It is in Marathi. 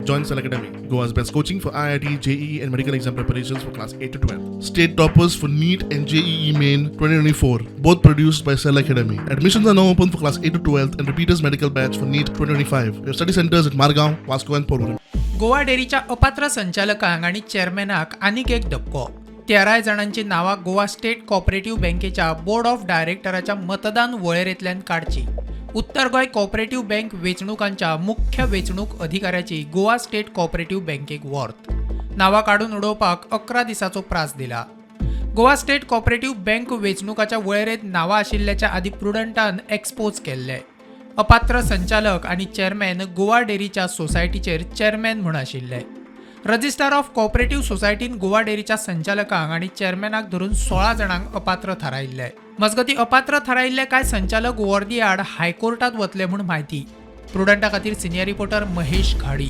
Join Cell Academy, Goa's best coaching for IIT, JEE and medical exam preparations for class 8 to 12. State toppers for NEET and JEE Main 2024, both produced by Cell Academy. Admissions are now open for class 8 to 12th and repeaters medical batch for NEET 2025. We have study centers at Margao, Vasco and Porvorim. Goa डेअरीच्या अपात्र संचालकांक आणि चेअरमॅनाक आनीक एक धक्को. 13 जणांची नावां गोवा स्टेट कोऑपरेटिव्ह बँकेच्या बोर्ड ऑफ डायरेक्टराच्या मतदान वळेरेंतल्यान काडची. उत्तर गोंय कोऑपरेटिव्ह बँक वेंचणुकांच्या मुख्य वेंचणूक अधिकाऱ्याची गोवा स्टेट कोऑपरेटिव्ह बँकेक वर्त. नावां काडून उडोवपाक 11 दिसांचो प्रास दिला. गोवा स्टेट कोऑपरेटिव्ह बँक वेंचणुकाच्या वळेरेंत नावां आशिल्ल्याच्या आदी प्रुडंटान एक्सपोज केल्ले. अपात्र संचालक आणि चेअरमॅन गोवा डेअरीच्या सोसायटीचेर चेअरमॅन म्हूण आशिल्ले. रजिस्ट्रार ऑफ कोऑपरेटिव्ह सोसायटीन गोवा डेअरीच्या संचालकांक आणि चेअरमॅनाक धरून 16 जणांक अपात्र थारायिल्ले. मजगतीं अपात्र थारायिल्ले कांय संचालक वर्दी आड हायकोर्टात वतले म्हूण म्हायती. प्रुडंटा खातीर सिनियर रिपोर्टर महेश घाडी.